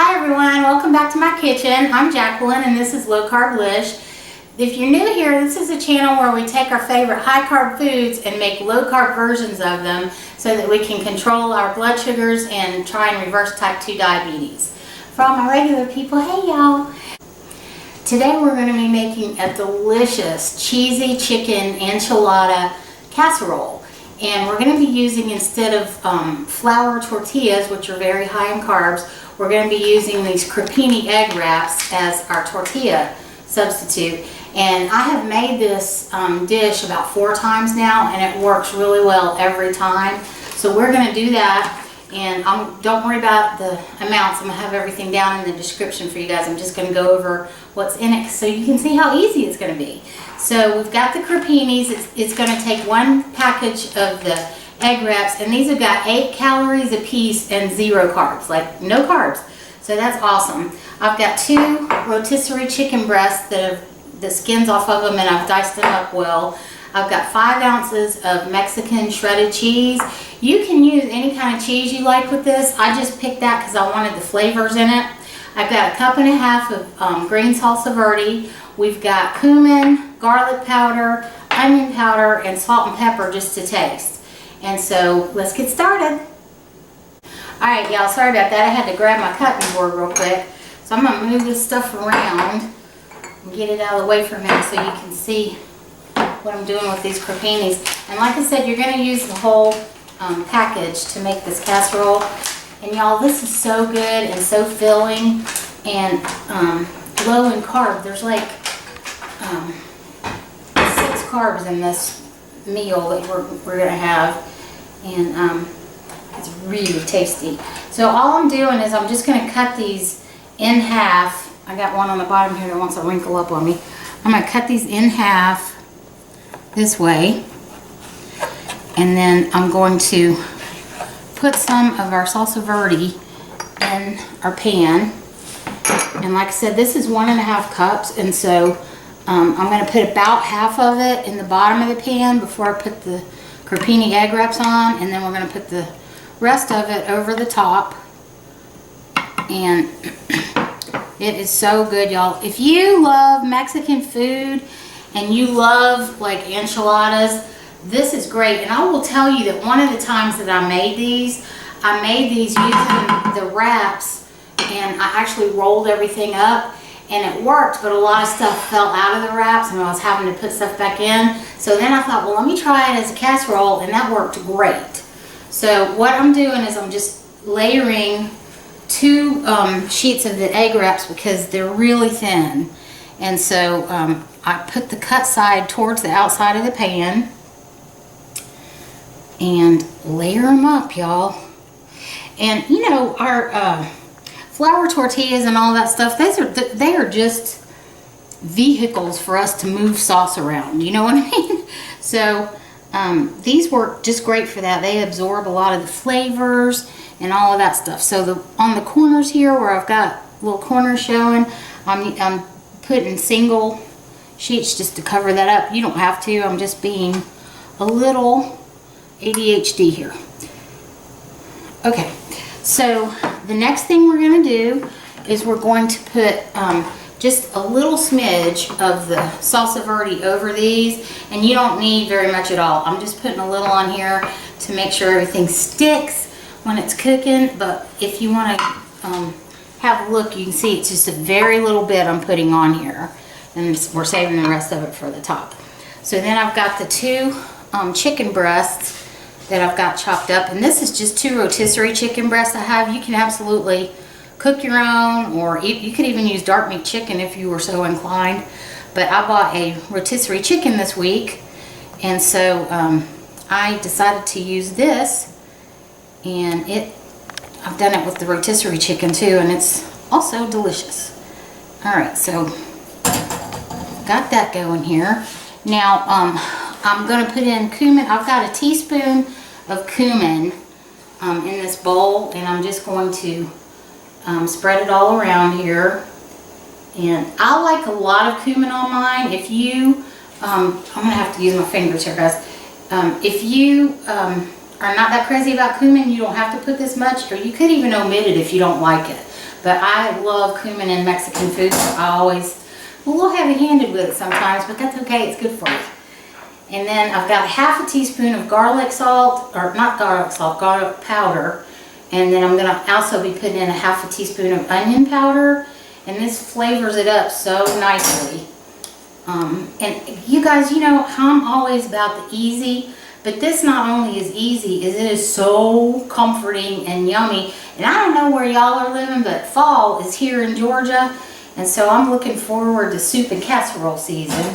Hi everyone, welcome back to my kitchen. I'm Jacqueline and this is Low Carblish. If you're new here, this is a channel where we take our favorite high carb foods and make low carb versions of them so that we can control our blood sugars and try and reverse type 2 diabetes. For all my regular people, hey y'all. Today we're going to be making a delicious cheesy chicken enchilada casserole. And we're going to be using, instead of flour tortillas, which are very high in carbs, we're going to be using these Crepini egg wraps as our tortilla substitute. And I have made this dish about 4 times now, and it works really well every time. So we're going to do that, and don't worry about the amounts. I'm going to have everything down in the description for you guys. I'm just going to go over what's in it so you can see how easy it's going to be. So we've got the Crepinis. It's going to take 1 package of the egg wraps, and these have got 8 calories a piece and 0 carbs, like no carbs. So that's awesome. I've got 2 rotisserie chicken breasts that have the skins off of them, and I've diced them up well. I've got 5 ounces of Mexican shredded cheese. You can use any kind of cheese you like with this. I just picked that because I wanted the flavors in it. I've got 1.5 cups of green salsa verde. We've got cumin, garlic powder, onion powder, and salt and pepper just to taste. And so let's get started. Alright y'all, sorry about that. I had to grab my cutting board real quick. So I'm going to move this stuff around and get it out of the way for a minute so you can see what I'm doing with these Crepinis. And like I said, you're going to use the whole package to make this casserole. And y'all, this is so good and so filling and low in carb. There's like 6 carbs in this meal that we're going to have. And it's really tasty. So all I'm doing is I'm just going to cut these in half. I got one on the bottom here that wants to wrinkle up on me. I'm going to cut these in half this way. And then I'm going to put some of our salsa verde in our pan. And like I said, this is 1.5 cups. And so I'm going to put about half of it in the bottom of the pan before I put the Crepini egg wraps on. And then we're going to put the rest of it over the top. And it is so good, y'all. If you love Mexican food and you love like enchiladas, this is great. And I will tell you that one of the times that I made these using the wraps, and I actually rolled everything up and it worked, but a lot of stuff fell out of the wraps and I was having to put stuff back in. So then I thought, well, let me try it as a casserole, and that worked great. So what I'm doing is I'm just layering 2 sheets of the egg wraps because they're really thin. And so I put the cut side towards the outside of the pan and layer them up, y'all. And you know, our flour tortillas and all that stuff, they are just vehicles for us to move sauce around. You know what I mean? So these work just great for that. They absorb a lot of the flavors and all of that stuff. So on the corners here where I've got little corners showing, I'm putting single sheets just to cover that up. You don't have to. I'm just being a little ADHD here. Okay, so the next thing we're going to do is we're going to put just a little smidge of the salsa verde over these, and you don't need very much at all. I'm just putting a little on here to make sure everything sticks when it's cooking. But if you want to have a look, you can see it's just a very little bit I'm putting on here, and we're saving the rest of it for the top. So then I've got the 2 chicken breasts that I've got chopped up, and this is just 2 rotisserie chicken breasts I have. You can absolutely cook your own, or you could even use dark meat chicken if you were so inclined. But I bought a rotisserie chicken this week, and so I decided to use this, and I've done it with the rotisserie chicken too, and it's also delicious. Alright, so got that going here. Now I'm going to put in cumin. I've got a teaspoon of cumin in this bowl, and I'm just going to spread it all around here. And I like a lot of cumin on mine. If you, I'm going to have to use my fingers here, guys. If you are not that crazy about cumin, you don't have to put this much, or you could even omit it if you don't like it. But I love cumin in Mexican food, so I always, I'm a little heavy-handed with it sometimes, but that's okay, it's good for you. And then I've got half a teaspoon of garlic salt, or not garlic salt, garlic powder. And then I'm gonna also be putting in a half a teaspoon of onion powder. And this flavors it up so nicely. And you guys, you know how I'm always about the easy, but this not only is easy, is it is so comforting and yummy. And I don't know where y'all are living, but fall is here in Georgia. And so I'm looking forward to soup and casserole season.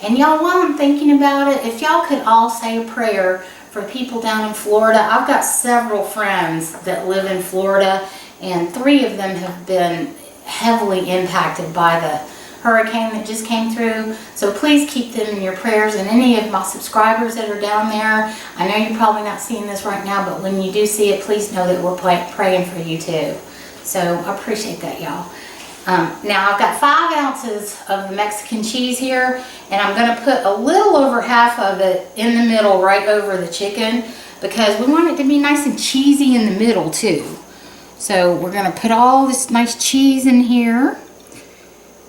And y'all, while I'm thinking about it, if y'all could all say a prayer for people down in Florida. I've got several friends that live in Florida, and 3 of them have been heavily impacted by the hurricane that just came through. So please keep them in your prayers, and any of my subscribers that are down there. I know you're probably not seeing this right now, but when you do see it, please know that we're praying for you too. So I appreciate that, y'all. Now I've got 5 ounces of the Mexican cheese here, and I'm going to put a little over half of it in the middle right over the chicken, because we want it to be nice and cheesy in the middle too. So we're going to put all this nice cheese in here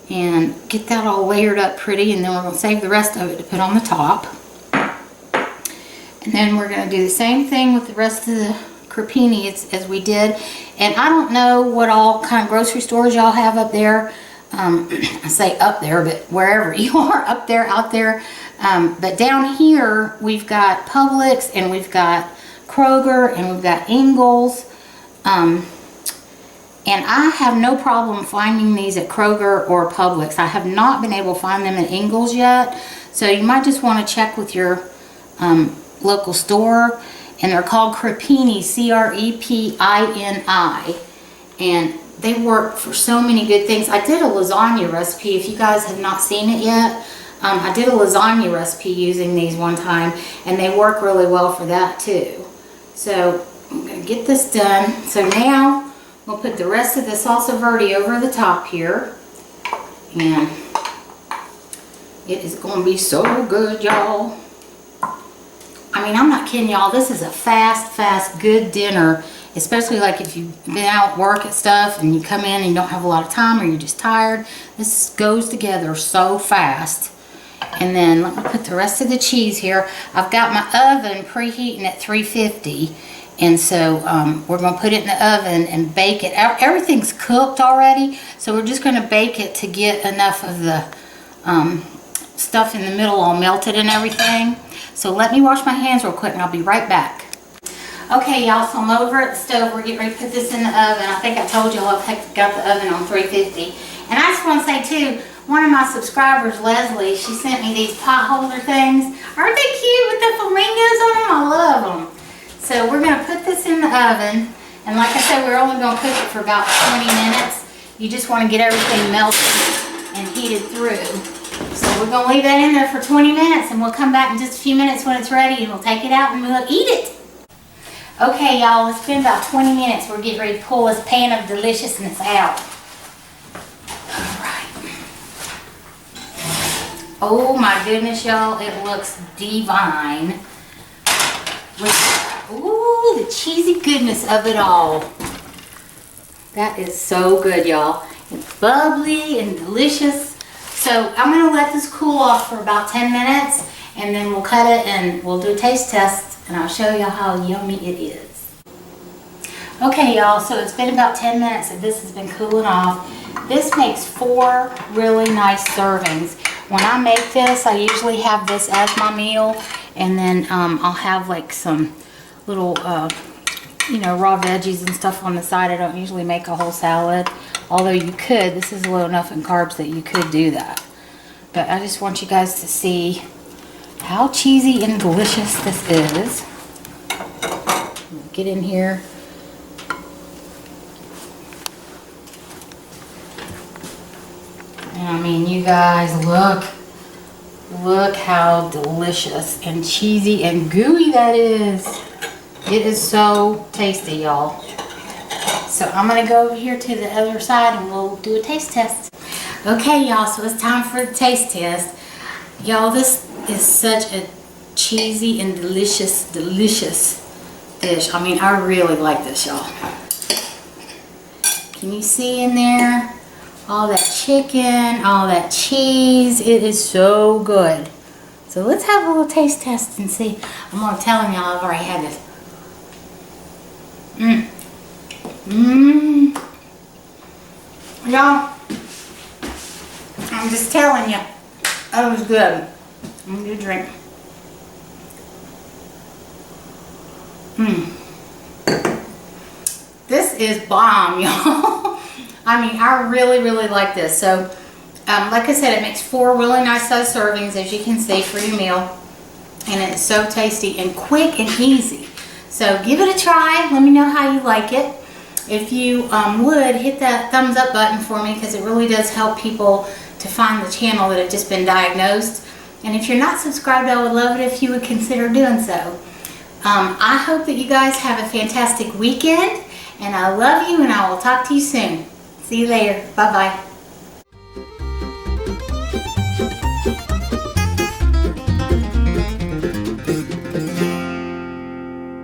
and get that all layered up pretty, and then we're going to save the rest of it to put on the top. And then we're going to do the same thing with the rest of the Crepini as we did. And I don't know what all kind of grocery stores y'all have up there. I say up there, but wherever you are, up there, out there. But down here, we've got Publix, and we've got Kroger, and we've got Ingles. And I have no problem finding these at Kroger or Publix. I have not been able to find them at Ingles yet. So you might just want to check with your local store. And they're called Crepini, C-R-E-P-I-N-I. And they work for so many good things. I did a lasagna recipe. If you guys have not seen it yet, I did a lasagna recipe using these one time, and they work really well for that too. So I'm going to get this done. So now we'll put the rest of the salsa verde over the top here. And it is going to be so good, y'all. I mean, I'm not kidding y'all. This is a fast, good dinner. Especially like if you've been out at work and stuff and you come in and you don't have a lot of time, or you're just tired. This goes together so fast. And then let me put the rest of the cheese here. I've got my oven preheating at 350. And so we're going to put it in the oven and bake it. Everything's cooked already. So we're just going to bake it to get enough of the stuff in the middle all melted and everything. So let me wash my hands real quick and I'll be right back. Okay, y'all, so I'm over at the stove. We're getting ready to put this in the oven. I think I told y'all I've got the oven on 350. And I just want to say too, one of my subscribers, Leslie, she sent me these pot holder things. Aren't they cute with the flamingos on them? I love them. So we're going to put this in the oven. And like I said, we're only going to cook it for about 20 minutes. You just want to get everything melted and heated through. So we're going to leave that in there for 20 minutes, and we'll come back in just a few minutes when it's ready, and we'll take it out and we'll eat it. Okay, y'all, it's been about 20 minutes. We're getting ready to pull this pan of deliciousness out. All right. Oh my goodness, y'all, it looks divine. Ooh, the cheesy goodness of it all. That is so good, y'all. It's bubbly and delicious. So I'm going to let this cool off for about 10 minutes, and then we'll cut it and we'll do a taste test, and I'll show you how yummy it is. Okay, y'all, so it's been about 10 minutes and this has been cooling off. This makes 4 really nice servings. When I make this, I usually have this as my meal, and then I'll have like some little, you know, raw veggies and stuff on the side. I don't usually make a whole salad. Although you could, this is low enough in carbs that you could do that. But I just want you guys to see how cheesy and delicious this is. Get in here. And I mean, you guys, look how delicious and cheesy and gooey that is. It is so tasty, y'all. So I'm going to go over here to the other side and we'll do a taste test. Okay, y'all, so it's time for the taste test. Y'all, this is such a cheesy and delicious dish. I mean, I really like this, y'all. Can you see in there? All that chicken, all that cheese. It is so good. So let's have a little taste test and see. I'm telling y'all, I've already had this. Y'all, I'm just telling you, that was good. I'm gonna drink. This is bomb, y'all. I mean, I really, really like this. So, like I said, it makes 4 really nice size servings, as you can see, for your meal. And it's so tasty and quick and easy. So give it a try. Let me know how you like it. If you would, hit that thumbs up button for me, because it really does help people to find the channel that have just been diagnosed. And if you're not subscribed, I would love it if you would consider doing so. I hope that you guys have a fantastic weekend. And I love you, and I will talk to you soon. See you later. Bye-bye.